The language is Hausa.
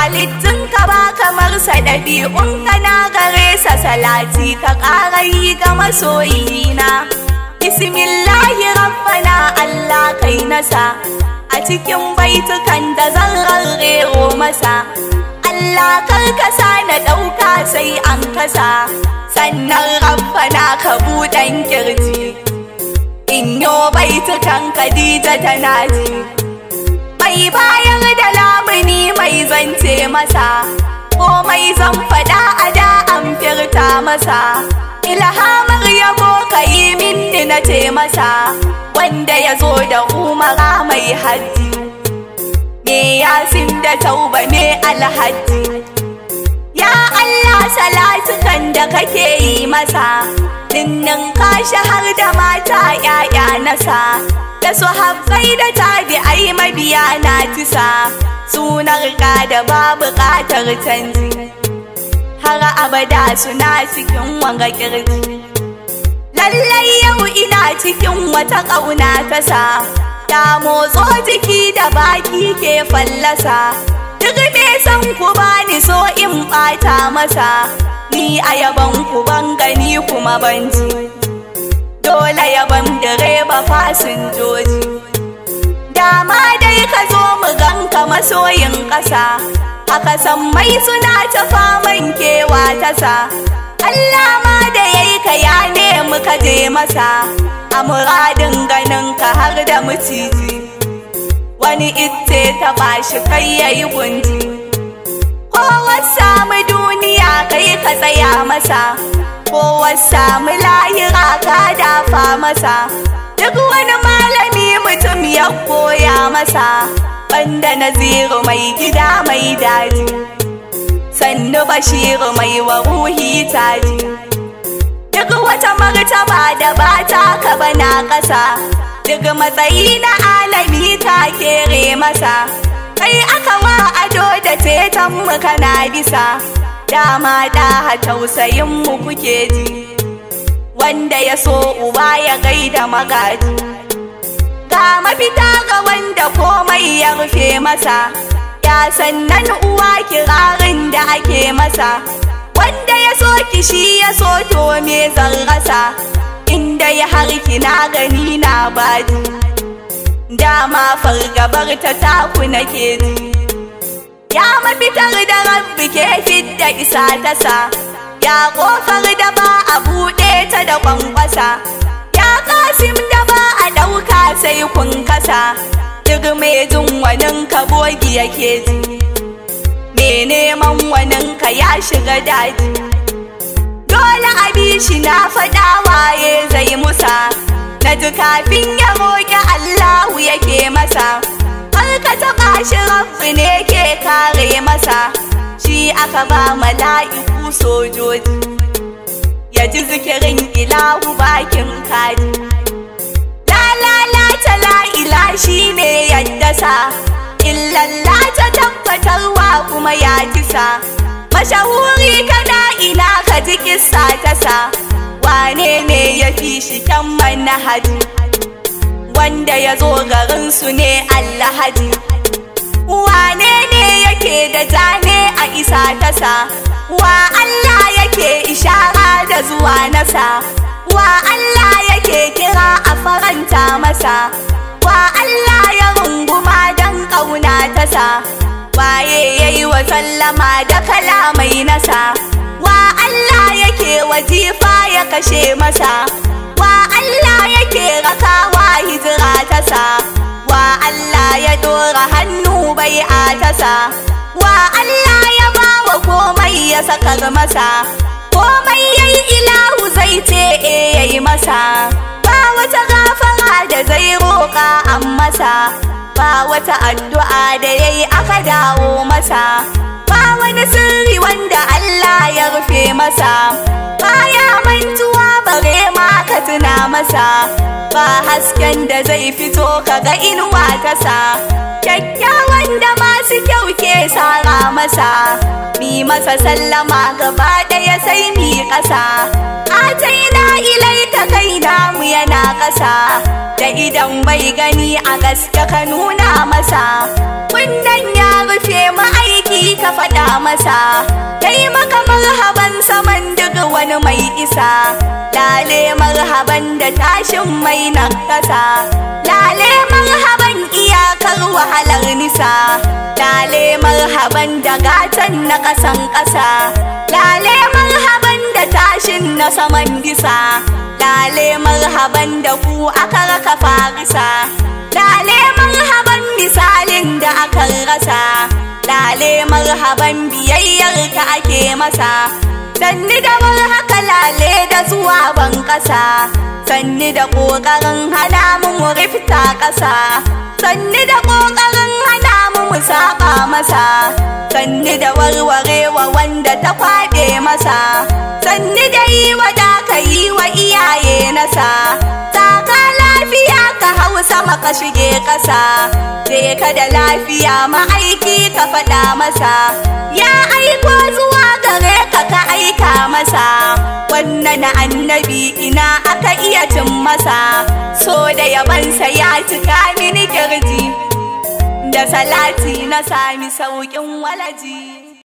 halittun ka ba kamar sa ɗabi'un ka na gare sa salati ka ƙara yi ga masoyina. Bismillahi rabbana Allah kai nasa a cikin baitukan da zan rarrero masa. Allah karkasa na ɗauka sai an kasa, sannan rabbana ka buɗan kirji in yo baitukan Khadija tana ji. Mai bayar da lamuni mai zance masa, komai zan faɗa a da an firta masa. Ilhamar yabo ka yi minni na ce masa, wanda ya zo da umara mai hajji, me yasin da tauba me alhaji. Ya Allah salatukan da kake yi masa, dinnin kashi har da mata ƴaƴa nasa, da su habbai da tabi'ai mabiya na tisa, sunar ka da babu ƙatar canji, har abada suna cikin wanga kirji. Lallai yau ina cikin wata ƙauna ta sa, ya motso jiki da baki ke fallasa. Duk me san ku bani so in ɓata masa, ni a yaban ku ban gani kuma ban ji, dole yaban direba fasinjoji. Dama dai ka zo mu ganka masoyin ƙasa, aka san mai suna ta faman kewa ta sa. Allah ma da yayi ka ya nemi ka je masa, a muradin ganin ka har da maciji, wani itte ta bashi kai yayi gunji. Kowa samu duniya kai ka tsaya masa, kowa samu lahira ka dafa masa. Duk wani malami mutum ya koya masa, banda Naziru mai gida mai daji, sannu Bashiru mai wa ruhi taji. Duk wata martaba da ba ta ka bana ƙasa, duk matsayi na alami ta kere masa. Kai aka wa ado da ceton mu kana bisa, dama da tausayin mu kuke ji, wanda ya so uba ya gaida magaji. Ga mafita ga wanda komai ya rufe masa, ya sannan uwa kirarin da ake masa. Wanda ya so kishi ya so to me zan rasa, inda ya harki na gani na baji, dama fargabar ta taku nake ji. Ya mafitar da rabbi ke fidda isa ta sa, ya ƙofar da ba a buɗe ta da kwankwasa, ya Kasim da ba a ɗauka sai kun kasa. Duk mai jin wanin ka bogi yake ji, me neman wanin ka ya shiga daji. Dole a bi shi na faɗa waye zai musa, na ji kafin ya roƙi Allahu yake masa. Har ka taɓa shi rabbi ne ke kare masa, shi aka ba mala'iku sojoji, ya ji zikirin ilahu bakin kaji. La ila shi ne yadda sa, illalla ta tabbatarwa kuma ya kisa. Mashahuri kana ina ka ji kissa ta sa, wane ne ya fi shi kyan manhaji, wanda ya zo garinsu ne Alhaji. Wane ne yake da zane a isa ta sa, wa Allah yake ishara da zuwa nasa, wa Allah yake kira a faranta masa, wa Allah ya runguma don ƙauna ta sa, waye yayi wa sallama da kalamai nasa, wa Allah yake wajifa ya kashe masa, wa Allah yake rakawa hijira ta sa, wa Allah ya dora hannu bai'a ta sa, wa Allah ya bawa komai ya sakar masa, komai yayi ilahu zai ce yayi masa. Ba wata gafara da zai roƙa an masa, ba wata addu'a da yayi aka dawo masa, ba wani sirri wanda Allah ya rufe masa, baya mantuwa bare ma ka tuna masa, ba hasken da zai fito kaga inuwa ta sa. kyakkyawan da masu kyau ke sara masa, mi masa sallama gaba ɗaya sai mi ƙasa. Ataina ilaika kai namu yana ƙasa, da idan bai gani a gaske ka nuna masa. Kunnen ya rufe ma'aiki ka faɗa masa, kai maka marhaban saman duk wani mai isa. Lale marhaban da tashin mai nan ƙasa, lale marhaban iyakar wahalar nisa. Lale marhaban da gatan na ƙasan ƙasa, lale marhaban da tashin na saman bisa. Lale marhaban da ku aka raka farisa, lale marhaban misalin da aka rasa. Lale marhaban biyayyar ka ake masa, sanni da haka lale da zuwa ban ƙasa. Sanni da ƙoƙarin hana mu rifta ƙasa, sanni da ƙoƙarin hana mu saba masa. Sanni da warwarewa wanda ta kwaɗe masa, sanni da yi wa da ka yi wa iyaye nasa. Taka lafiya ka hau sama ka shige ƙasa, je ka da lafiya ma'aiki ka faɗa masa. Ya aiko zuwa gare ka ka aika masa, wannan annabi ina aka iya cin masa. So da yabansa ya cika mini kirji, da salati na sami sauƙin walaji.